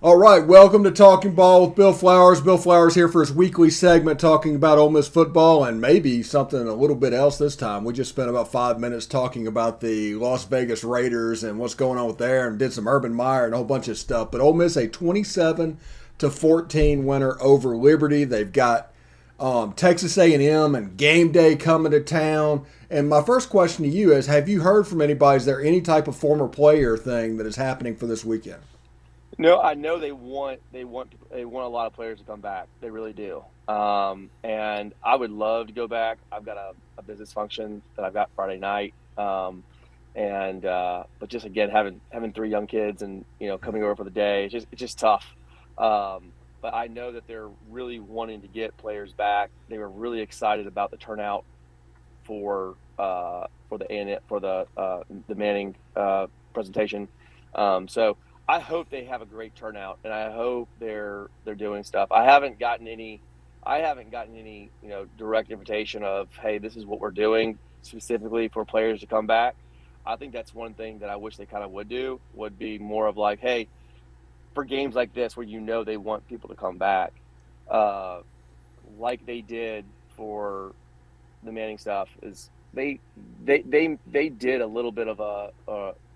All right, welcome to Talking Ball with Bill Flowers. Bill Flowers here for his weekly segment talking about Ole Miss football and maybe something a little bit else this time. We just spent about 5 minutes talking about the Las Vegas Raiders and what's going on with there and did some Urban Meyer and a whole bunch of stuff. But Ole Miss a 27-14 winner over Liberty. They've got Texas A&M and game day coming to town. And my first question to you is, have you heard from anybody? Is there any type of former player thing that is happening for this weekend? No, I know they want a lot of players to come back. They really do. And I would love to go back. I've got a business function that I've got Friday night. But just again having three young kids and coming over for the day, it's just tough. But I know that they're really wanting to get players back. They were really excited about the turnout for the Manning presentation. So I hope they have a great turnout, and I hope they're doing stuff. I haven't gotten any direct invitation of, hey, this is what we're doing specifically for players to come back. I think that's one thing that I wish they kind of would do, would be more of like, hey, for games like this where they want people to come back, like they did for the Manning stuff, is they did a little bit of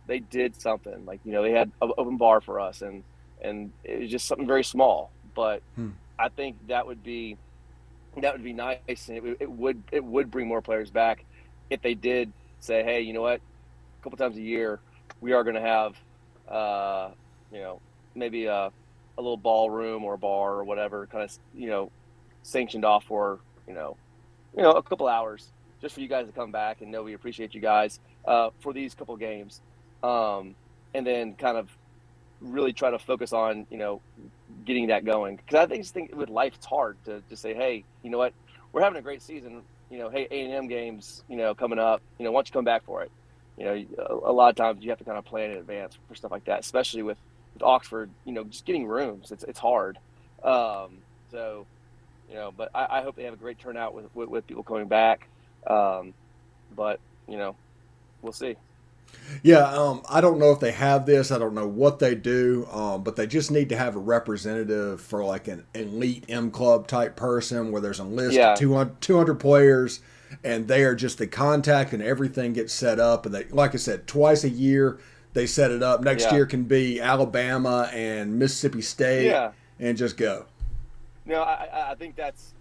they did something like, they had an open bar for us and it was just something very small, but I think that would be nice, and it would bring more players back if they did say, hey, you know what, a couple times a year we are going to have maybe a little ballroom or a bar or whatever, kind of sanctioned off for a couple hours just for you guys to come back and know we appreciate you guys for these couple games. And then kind of really try to focus on, getting that going. Because I just think with life, it's hard to just say, hey, you know what, we're having a great season. Hey, A&M games, coming up. Why don't you come back for it? A lot of times you have to kind of plan in advance for stuff like that, especially with Oxford. Just getting rooms, it's hard. But I hope they have a great turnout with people coming back. But we'll see. Yeah, I don't know if they have this. I don't know what they do, but they just need to have a representative for like an elite M club type person where there's a list of 200 players, and they are just the contact and everything gets set up. And they, like I said, twice a year they set it up. Next year can be Alabama and Mississippi State, and just go. No, I think that's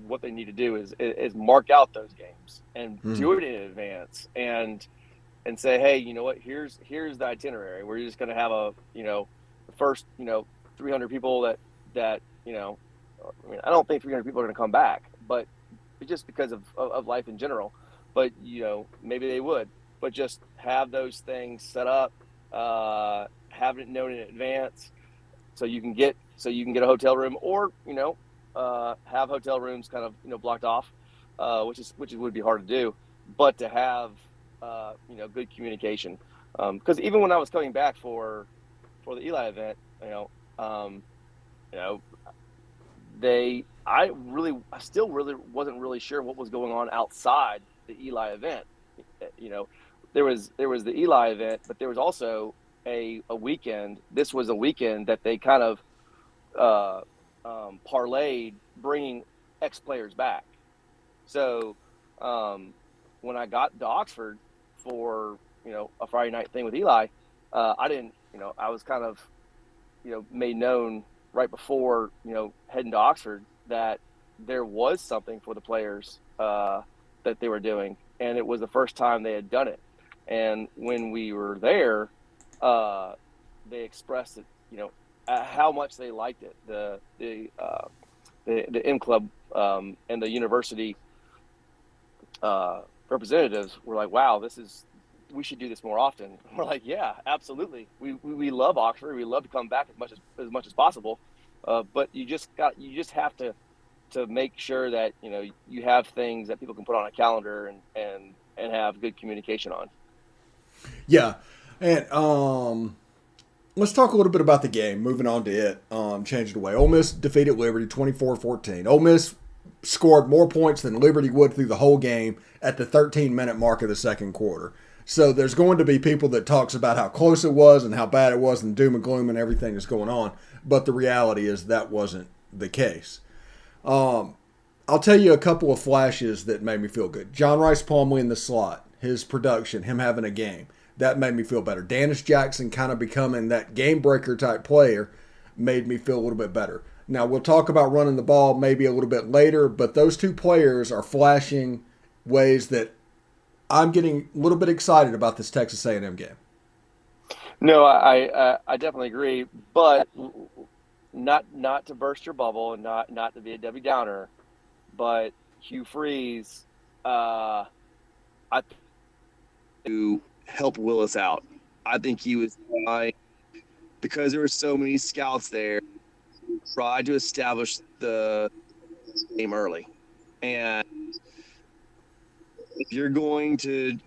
what they need to do is mark out those games and do it in advance and say, hey, you know what, here's the itinerary. We're just going to have the first 300 people that I don't think 300 people are going to come back, but just because of life in general. But maybe they would, but just have those things set up, have it known in advance, so you can get a hotel room, or have hotel rooms kind of blocked off, which would be hard to do, but to have good communication, because even when I was coming back for the Eli event, I still really wasn't really sure what was going on outside the Eli event. There was the Eli event, but there was also a weekend. This was a weekend that they kind of parlayed bringing ex-players back. So when I got to Oxford for a Friday night thing with Eli, I didn't I was kind of made known right before heading to Oxford that there was something for the players that they were doing, and it was the first time they had done it. And when we were there, they expressed it, how much they liked it. The M Club and the university representatives were like, wow, we should do this more often. We're like, yeah, absolutely. We love Oxford. We love to come back as much as possible. But you just have to make sure that you have things that people can put on a calendar and have good communication on. Yeah, and let's talk a little bit about the game. Moving on to it, change it away. Ole Miss defeated Liberty 24-14. Ole Miss scored more points than Liberty would through the whole game at the 13-minute mark of the second quarter. So there's going to be people that talks about how close it was and how bad it was and doom and gloom and everything that's going on. But the reality is that wasn't the case. I'll tell you a couple of flashes that made me feel good. John Rice Plumlee in the slot, his production, him having a game, that made me feel better. Dennis Jackson kind of becoming that game breaker type player made me feel a little bit better. Now, we'll talk about running the ball maybe a little bit later, but those two players are flashing ways that I'm getting a little bit excited about this Texas A&M game. No, I definitely agree, but not to burst your bubble and not to be a Debbie Downer, but Hugh Freeze, I to help Willis out. I think he was trying, because there were so many scouts there, tried to establish the game early. And if you're going to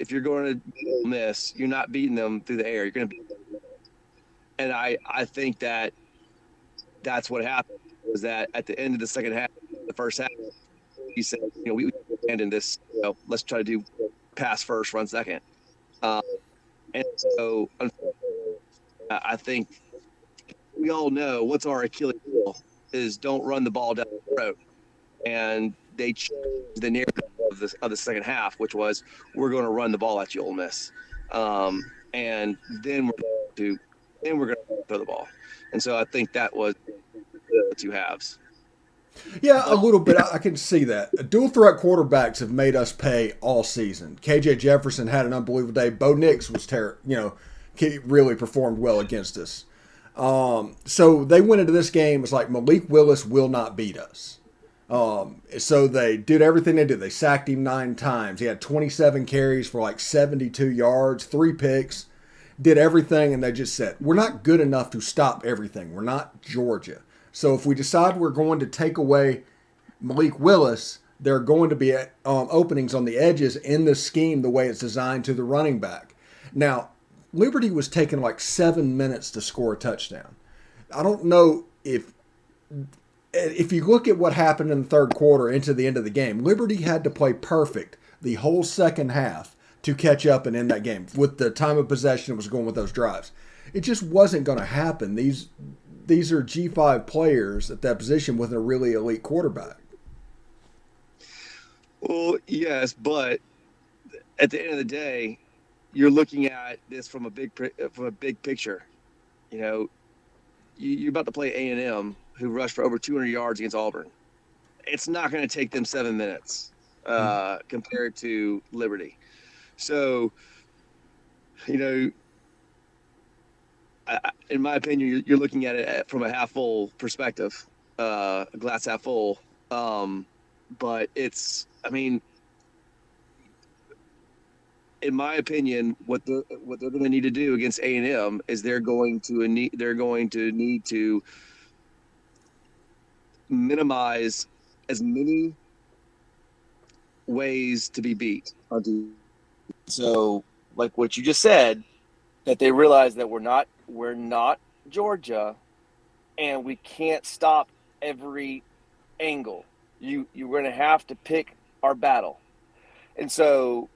miss, you're not beating them through the air. You're going to beat them. And I think that's what happened, was that at the end of the second half, the first half, he said, we abandoned this. Let's try to do pass first, run second. And so, I think we all know what's our Achilles heel is don't run the ball down the road. And they changed the narrative of the second half, which was, we're going to run the ball at you, Ole Miss, and then we're going to throw the ball. And so I think that was the two halves. Yeah, a little bit. I can see that. Dual threat quarterbacks have made us pay all season. KJ Jefferson had an unbelievable day. Bo Nix was he really performed well against us. So they went into this game. It's like Malik Willis will not beat us. So they did everything they did. They sacked him 9 times. He had 27 carries for like 72 yards, 3 picks, did everything. And they just said, we're not good enough to stop everything. We're not Georgia. So if we decide we're going to take away Malik Willis, there are going to be openings on the edges in the scheme the way it's designed to the running back. Now, Liberty was taking like 7 minutes to score a touchdown. I don't know if you look at what happened in the third quarter into the end of the game, Liberty had to play perfect the whole second half to catch up and end that game. With the time of possession it was going with those drives, it just wasn't going to happen. These are G5 players at that position with a really elite quarterback. Well, yes, but at the end of the day, you're looking at this from a big picture. You're about to play A&M, who rushed for over 200 yards against Auburn. It's not going to take them 7 minutes compared to Liberty. So, in my opinion, you're looking at it from a half full perspective, a glass half full. But in my opinion, what they're going to need to do against A&M is they're going to need to minimize as many ways to be beat. So, like what you just said, that they realize that we're not Georgia, and we can't stop every angle. You're going to have to pick our battle. And so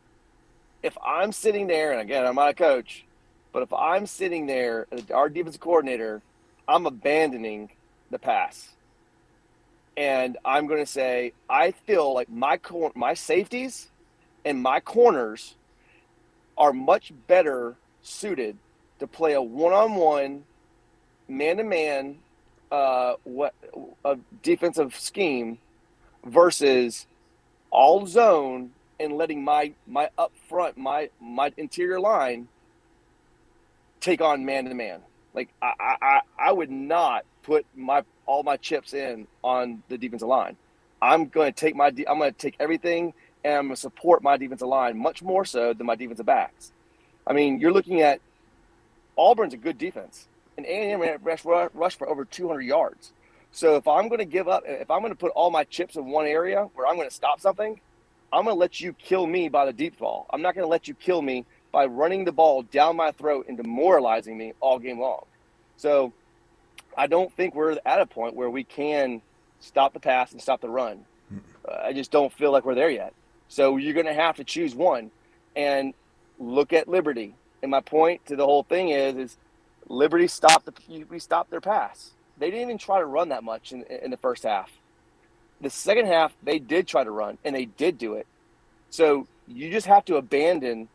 if I'm sitting there, and again, I'm not a coach, but if I'm sitting there, our defensive coordinator, I'm abandoning the pass. And I'm going to say, I feel like my safeties and my corners are much better suited to play a one-on-one, man-to-man a defensive scheme versus all zone and letting my up front, my interior line take on man-to-man. Like I would not put all my chips in on the defensive line. I'm going to take everything, and I'm going to support my defensive line much more so than my defensive backs. I mean, you're looking at Auburn's a good defense, and A&M rushed for over 200 yards. So if I'm going to put all my chips in one area where I'm going to stop something, I'm going to let you kill me by the deep ball. I'm not going to let you kill me by running the ball down my throat and demoralizing me all game long. So I don't think we're at a point where we can stop the pass and stop the run. I just don't feel like we're there yet. So you're going to have to choose one. And look at Liberty. And my point to the whole thing is Liberty we stopped their pass. They didn't even try to run that much in the first half. The second half, they did try to run, and they did do it. So you just have to abandon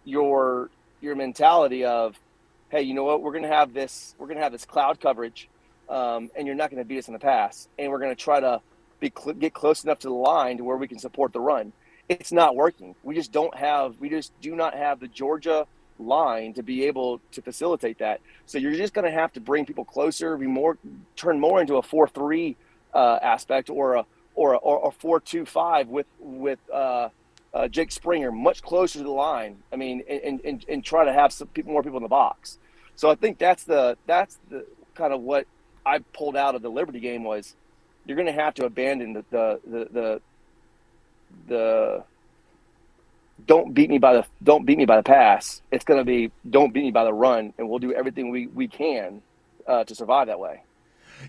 your mentality of, hey, you know what? We're gonna have this cloud coverage, and you're not going to beat us in the pass, and we're going to try to get close enough to the line to where we can support the run. It's not working. We just do not have the Georgia line to be able to facilitate that. So you're just going to have to bring people closer, turn more into a 4-3 aspect or a 4-2-5 with Jake Springer much closer to the line. I mean, and try to have more people in the box. So I think that's the kind of what I pulled out of the Liberty game was you're going to have to abandon the don't beat me by the pass. It's going to be don't beat me by the run, and we'll do everything we can to survive that way.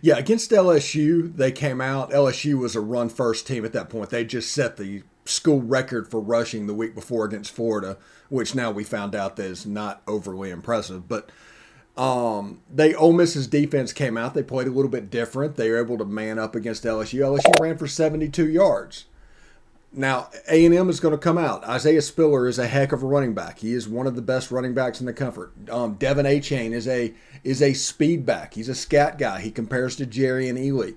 Yeah, against LSU, they came out. LSU was a run-first team at that point. They just set the school record for rushing the week before against Florida, which now we found out that is not overly impressive. But Ole Miss's defense came out. They played a little bit different. They were able to man up against LSU. LSU ran for 72 yards. Now, A&M is going to come out. Isaiah Spiller is a heck of a running back. He is one of the best running backs in the country. Devin Achane is a speed back. He's a scat guy. He compares to Jerry and Ely.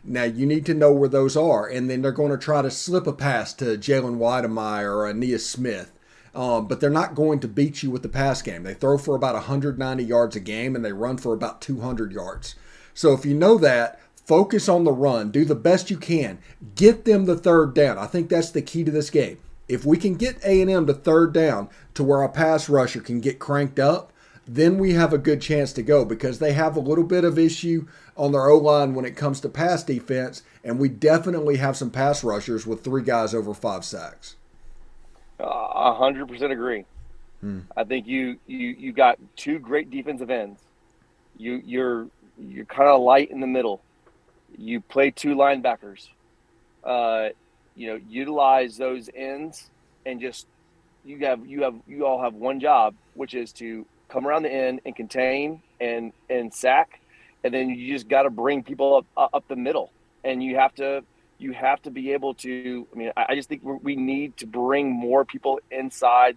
Now, you need to know where those are, and then they're going to try to slip a pass to Jalen Weidemeyer or Aeneas Smith. But they're not going to beat you with the pass game. They throw for about 190 yards a game, and they run for about 200 yards. So if you know that, focus on the run. Do the best you can. Get them the third down. I think that's the key to this game. If we can get A&M to third down to where our pass rusher can get cranked up, then we have a good chance to go because they have a little bit of issue on their O-line when it comes to pass defense, and we definitely have some pass rushers with 3 guys over 5 sacks. 100% agree. I think you got 2 great defensive ends. You're kind of light in the middle. You play 2 linebackers. Utilize those ends and just you all have one job, which is to come around the end and contain and sack, and then you just got to bring people up the middle, and you have to be able to. I mean, I just think we need to bring more people inside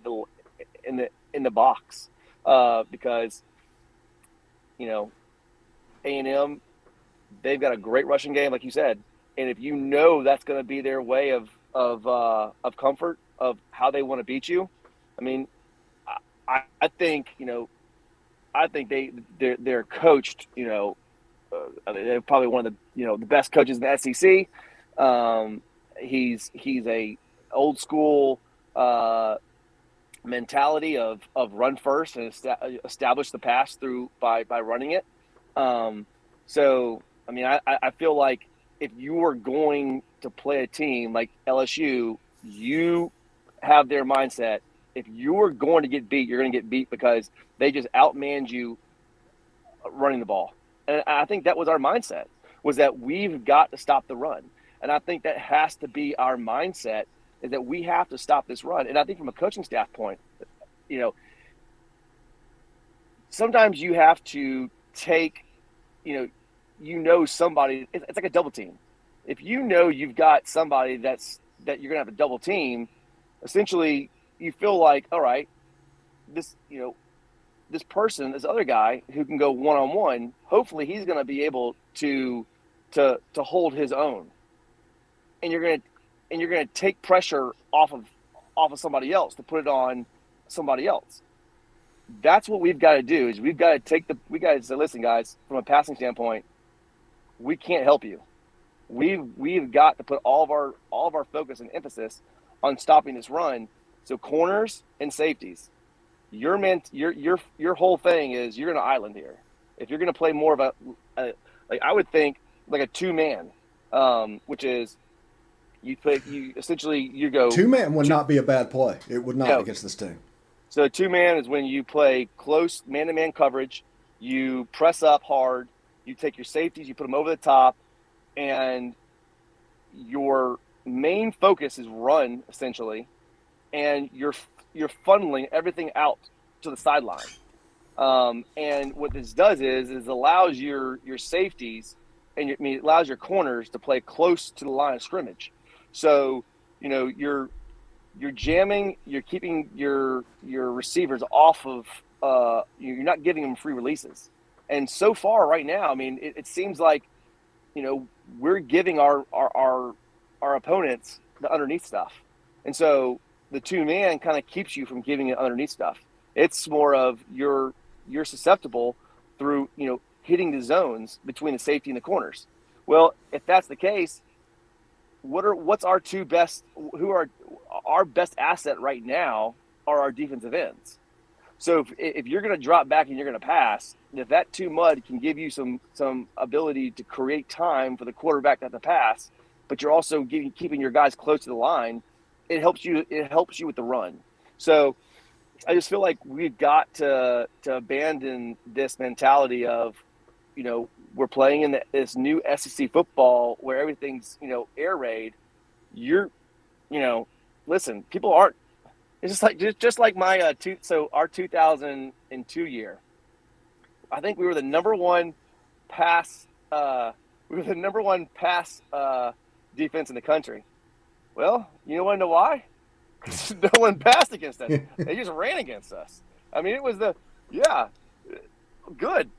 in the box because A&M. They've got a great rushing game, like you said, and if you know that's going to be their way of comfort of how they want to beat you, I mean, I think they're coached. They're probably one of the best coaches in the SEC. He's a old school mentality of run first and establish the pass through by running it. So. I mean, I feel like if you are going to play a team like LSU, you have their mindset. If you are going to get beat, you're going to get beat because they just outmanned you running the ball. And I think that was our mindset, was that we've got to stop the run. And I think that has to be our mindset, is that we have to stop this run. And I think from a coaching staff point, sometimes you have to take, somebody, it's like a double team. If you've got somebody that you're going to have a double team, essentially you feel like, all right, this person, this other guy who can go one-on-one, hopefully he's going to be able to hold his own. And you're going to take pressure off of somebody else to put it on somebody else. That's what we've got to do, is we got to say, listen, guys, from a passing standpoint, we can't help you. We've got to put all of our focus and emphasis on stopping this run. So corners and safeties, your whole thing is you're going to island here. If you're going to play more of I would think like a 2-man, which is you go 2-man would not be a bad play. It would not against this team. So 2-man is when you play close man-to-man coverage, you press up hard, you take your safeties, you put them over the top, and your main focus is run, essentially, and your you're funneling everything out to the sideline. And what this does is allows your safeties and it allows your corners to play close to the line of scrimmage. So, you're jamming, you're keeping your receivers off of, you're not giving them free releases. And so far right now, I mean, it seems like, we're giving our opponents the underneath stuff. And so the 2-man kind of keeps you from giving it underneath stuff. It's more of you're susceptible through, hitting the zones between the safety and the corners. Well, if that's the case, what's our two best, who are our best asset right now are our defensive ends. So if you're going to drop back and you're going to pass, if that 2 mud can give you some ability to create time for the quarterback to pass, but you're also keeping your guys close to the line, it helps you with the run. So I just feel like we've got to abandon this mentality of, we're playing in this new SEC football where everything's, air raid. Listen, people aren't. It's just like my our 2002 year. I think we were the number one pass. Defense in the country. Well, you want to know why? Because no one passed against us. They just ran against us. I mean, it was good.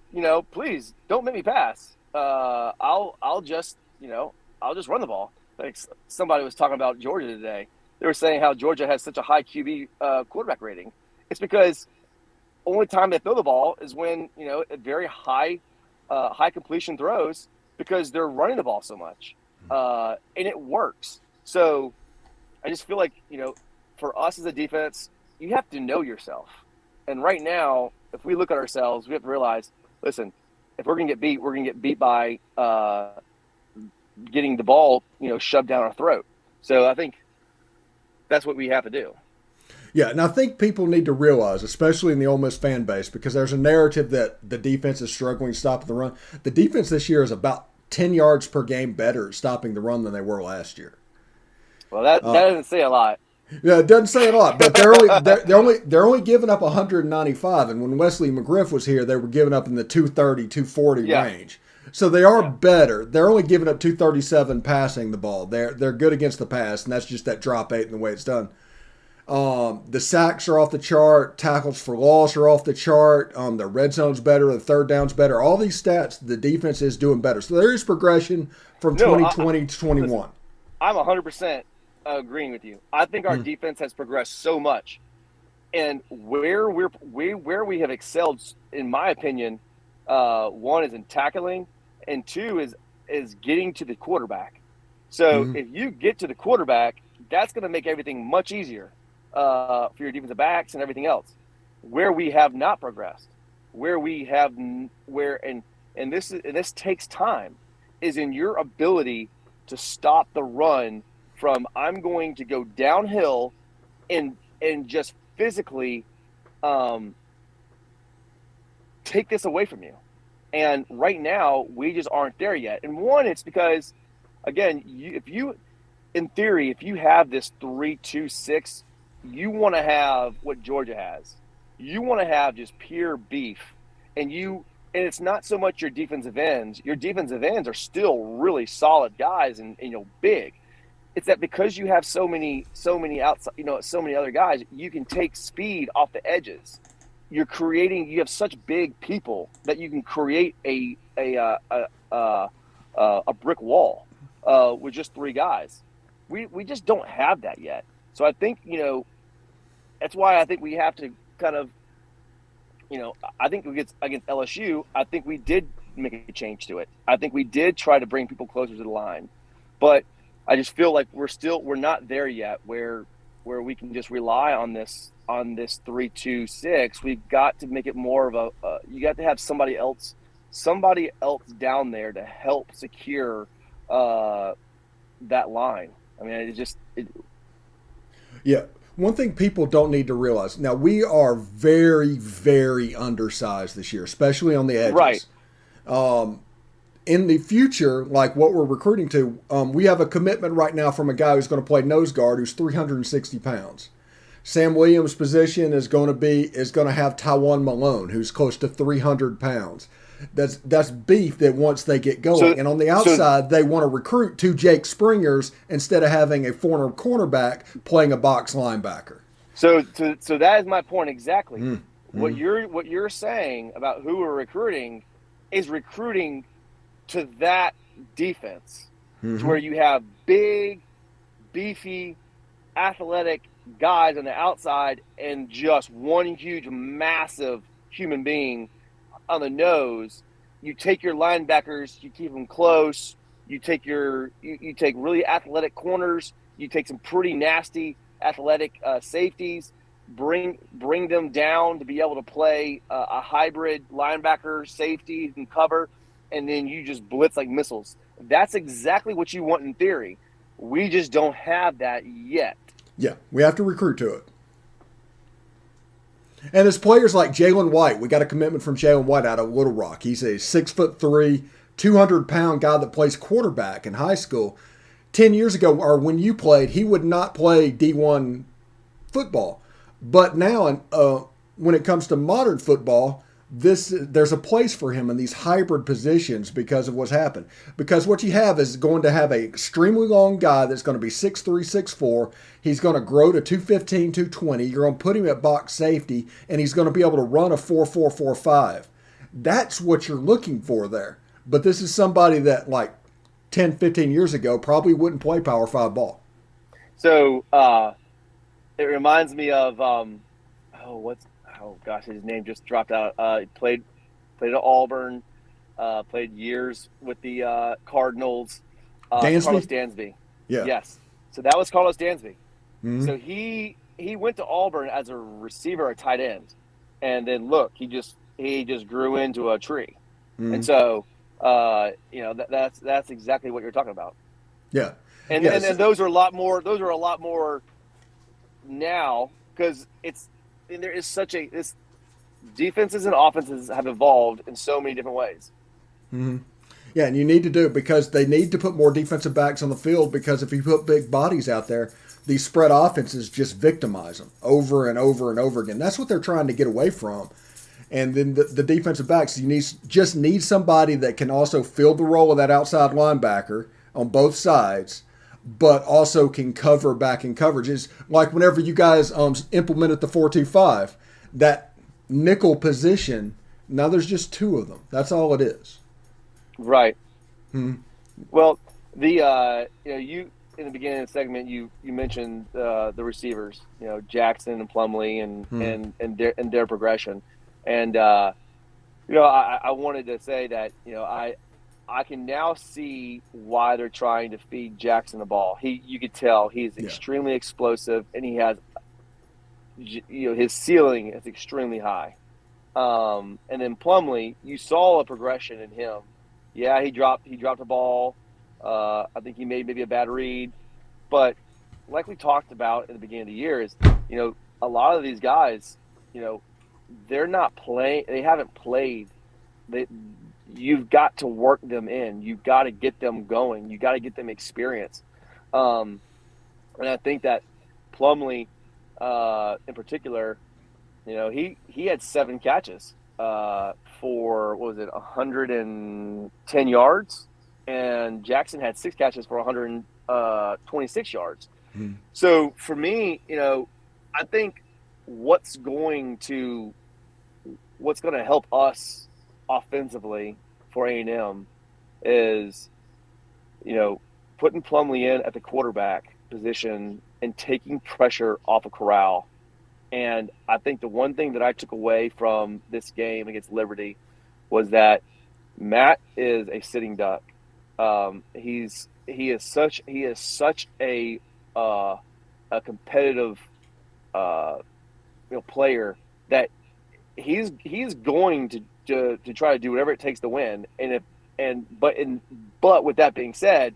Please don't make me pass. I'll just run the ball. Like somebody was talking about Georgia today. They were saying how Georgia has such a high QB quarterback rating. It's because only time they throw the ball is when at very high completion throws because they're running the ball so much, and it works. So I just feel like for us as a defense, you have to know yourself. And right now, if we look at ourselves, we have to realize, listen, if we're gonna get beat, we're gonna get beat by getting the ball shoved down our throat. So I think that's what we have to do. Yeah, and I think people need to realize, especially in the Ole Miss fan base, because there's a narrative that the defense is struggling stopping the run. The defense this year is about 10 yards per game better at stopping the run than they were last year. Well, that doesn't say a lot. Yeah, it doesn't say a lot, but they're only giving up 195, and when Wesley McGriff was here, they were giving up in the 230, 240 range. So they are better. They're only giving up 237 passing the ball. They're good against the pass, and that's just that drop 8 and the way it's done. The sacks are off the chart. Tackles for loss are off the chart. The red zone's better. The third down's better. All these stats, the defense is doing better. So there is progression from 2020 to 21. Listen, I'm 100% agreeing with you. I think our defense has progressed so much, and where we have excelled, in my opinion, one is in tackling, and two is getting to the quarterback. So if you get to the quarterback, that's going to make everything much easier for your defensive backs and everything else. Where we have not progressed, and this takes time, is in your ability to stop the run from I'm going to go downhill and just physically take this away from you. And right now, we just aren't there yet. And one, it's because, again, if you have this 3-2-6, you want to have what Georgia has. You want to have just pure beef. And it's not so much your defensive ends. Your defensive ends are still really solid guys and big. It's that because you have so many outside, so many other guys, you can take speed off the edges. You have such big people that you can create a brick wall with just 3 guys. We just don't have that yet. So I think, that's why I think we have to kind of, I think against LSU, I think we did make a change to it. I think we did try to bring people closer to the line. But I just feel like we're not there yet where we can just rely on this 3-2-6. We've got to make it more of you got to have somebody else down there to help secure that line. I mean, yeah. One thing people don't need to realize, now we are very, very undersized this year, especially on the edges. Right. In the future, like what we're recruiting to, we have a commitment right now from a guy who's going to play nose guard who's 360 pounds. Sam Williams' position is going to have Tywan Malone, who's close to 300 pounds. That's beef that once they get going. And on the outside, they want to recruit two Jake Springers instead of having a former cornerback playing a box linebacker. So that is my point exactly. What you're saying about who we're recruiting is recruiting to that defense, to where you have big, beefy, athletic guys on the outside and just one huge, massive human being on the nose. You take your linebackers, you keep them close. You take you take really athletic corners. You take some pretty nasty athletic safeties. Bring them down to be able to play a hybrid linebacker, safety, and cover, and then you just blitz like missiles. That's exactly what you want in theory. We just don't have that yet. Yeah, we have to recruit to it. And there's players like Jalen White. We got a commitment from Jalen White out of Little Rock. He's a 6'3", 200-pound guy that plays quarterback in high school. 10 years ago, or when you played, he would not play D1 football. But now, when it comes to modern football, there's a place for him in these hybrid positions because of what's happened. Because what you have is going to have an extremely long guy that's going to be 6'3", 6'4". He's going to grow to 215, 220. You're going to put him at box safety, and he's going to be able to run a 4.4, 4.5. That's what you're looking for there. But this is somebody that, like 10, 15 years ago, probably wouldn't play Power 5 ball. So it reminds me of his name just dropped out. He played at Auburn, played years with the Cardinals. Dansby? Carlos Dansby. Yeah. Yes. So that was Carlos Dansby. Mm-hmm. So he went to Auburn as a receiver, a tight end, and then look, he just grew into a tree. Mm-hmm. And so that's exactly what you're talking about. Yeah. And those are a lot more. Those are a lot more now because there is such this defenses and offenses have evolved in so many different ways. Mm-hmm. Yeah, and you need to do it because they need to put more defensive backs on the field because if you put big bodies out there, these spread offenses just victimize them over and over and over again. That's what they're trying to get away from. And then the defensive backs, you just need somebody that can also fill the role of that outside linebacker on both sides, but also can cover back in coverages. Like whenever you guys implemented the 4-2-5, that nickel position, now there's just two of them. That's all it is. Right. Hmm. Well, you in the beginning of the segment you mentioned the receivers, Jackson and Plumlee and their progression, and I wanted to say that I can now see why they're trying to feed Jackson the ball. You could tell he's extremely explosive, and he has his ceiling is extremely high. And then Plumlee, you saw a progression in him. Yeah, he dropped the ball. I think he made maybe a bad read, but like we talked about in the beginning of the year, is a lot of these guys, they're not playing. They haven't played. You've got to work them in. You've got to get them going. You got to get them experience. And I think that Plumlee, in particular, he had 7 catches for 110 yards, and Jackson had 6 catches for 126 yards. Mm-hmm. So for me, I think what's going to help us offensively for A&M is, putting Plumlee in at the quarterback position and taking pressure off of Corral. And I think the one thing that I took away from this game against Liberty was that Matt is a sitting duck. He is such a competitive player that he's going to try to do whatever it takes to win. But with that being said,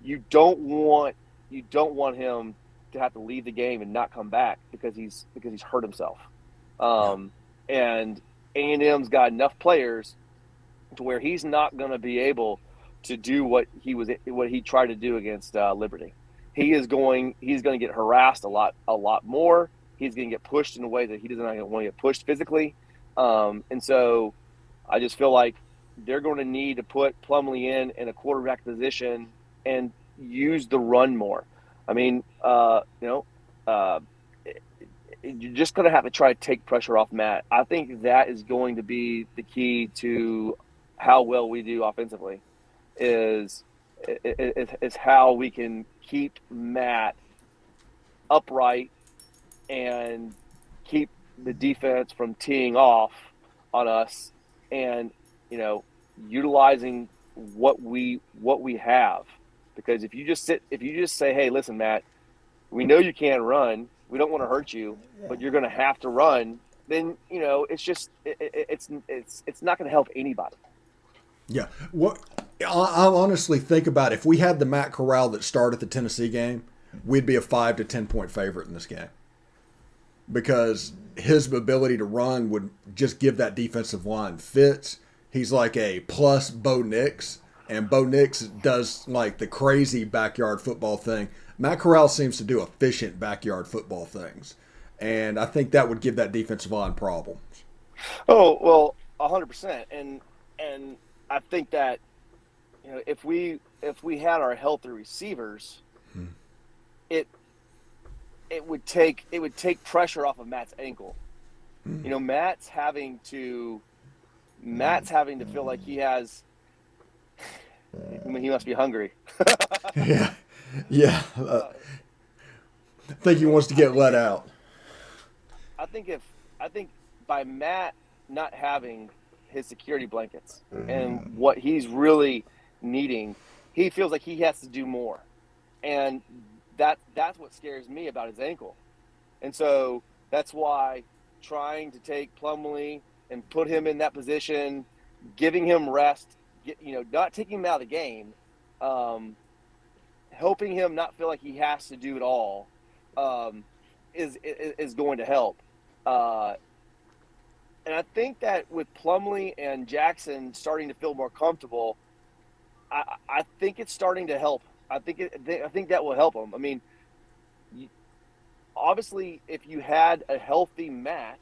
you don't want him to have to leave the game and not come back because he's hurt himself. And A&M's got enough players to where he's not going to be able to do what he tried to do against Liberty. He's going to get harassed a lot more. he's going to get pushed in a way that he doesn't want to get pushed physically. And so I just feel like they're going to need to put Plumlee in a quarterback position and use the run more. I mean, you're just going to have to try to take pressure off Matt. I think that is going to be the key to how well we do offensively is how we can keep Matt upright and keep the defense from teeing off on us and, utilizing what we have. Because if you just say, hey, listen, Matt, we know you can't run. We don't want to hurt you, but you're going to have to run. Then, it's just it's not going to help anybody. Yeah. What I honestly think about if we had the Matt Corral that started the Tennessee game, we'd be a 5 to 10 point favorite in this game because his ability to run would just give that defensive line fits. He's like a plus Bo Nix, and Bo Nix does like the crazy backyard football thing. Matt Corral seems to do efficient backyard football things, and I think that would give that defensive line problems. Oh, well, 100%. And I think that if we had our healthy receivers, it would take pressure off of Matt's ankle. Matt's having to feel like he has. I mean, he must be hungry. Yeah. I think he wants to get let out. I think by Matt not having his security blankets and what he's really needing, he feels like he has to do more, and that's what scares me about his ankle. And so that's why trying to take Plumlee and put him in that position, giving him rest, not taking him out of the game, helping him not feel like he has to do it all, is going to help. And I think that with Plumlee and Jackson starting to feel more comfortable, I think it's starting to help. I think that will help them. I mean, obviously, if you had a healthy Matt,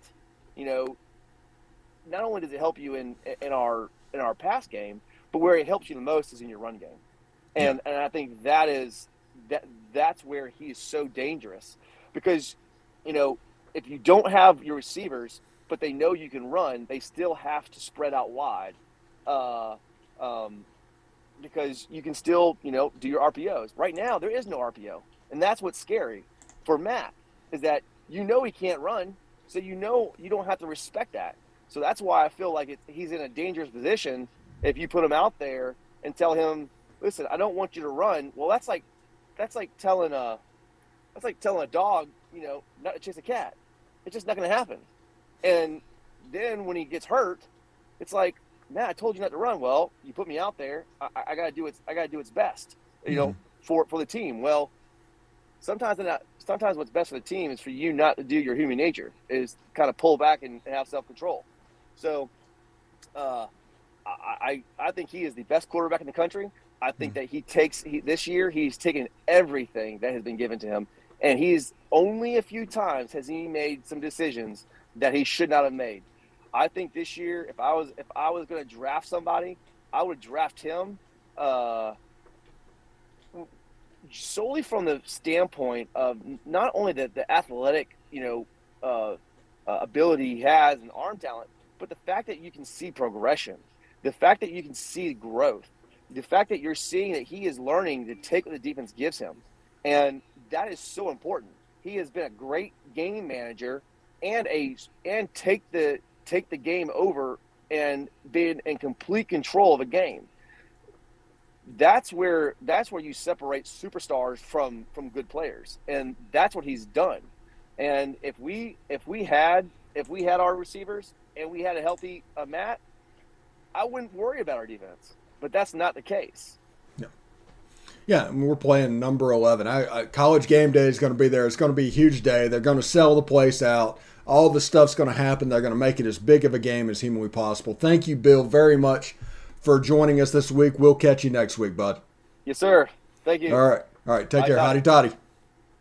not only does it help you in our pass game, but where it helps you the most is in your run game. And I think that's where he is so dangerous because, if you don't have your receivers, but they know you can run, they still have to spread out wide because you can still, do your RPOs. Right now, there is no RPO. And that's what's scary for Matt is that he can't run, so you don't have to respect that. So that's why I feel like he's in a dangerous position if you put him out there and tell him, listen, I don't want you to run. Well, that's like telling a dog, not to chase a cat. It's just not going to happen. And then when he gets hurt, it's like, man, I told you not to run. Well, you put me out there. I got to do its best, for the team. Well, sometimes what's best for the team is for you not to do your human nature, is kind of pull back and have self-control. So I think he is the best quarterback in the country. I think that this year he's taken everything that has been given to him, and he's only a few times has he made some decisions that he should not have made. I think this year, if I was going to draft somebody, I would draft him solely from the standpoint of not only the athletic, ability he has and arm talent, but the fact that you can see progression, the fact that you can see growth, the fact that you're seeing that he is learning to take what the defense gives him. And that is so important. He has been a great game manager and take the game over and being in complete control of a game. That's where you separate superstars from good players, and that's what he's done. And if we had our receivers and we had a healthy Matt, I wouldn't worry about our defense. But that's not the case. Yeah, I mean, we're playing number 11. College game day is going to be there. It's going to be a huge day. They're going to sell the place out. All the stuff's going to happen. They're going to make it as big of a game as humanly possible. Thank you, Bill, very much for joining us this week. We'll catch you next week, bud. Yes, sir. Thank you. All right. Take care. Howdy toddy.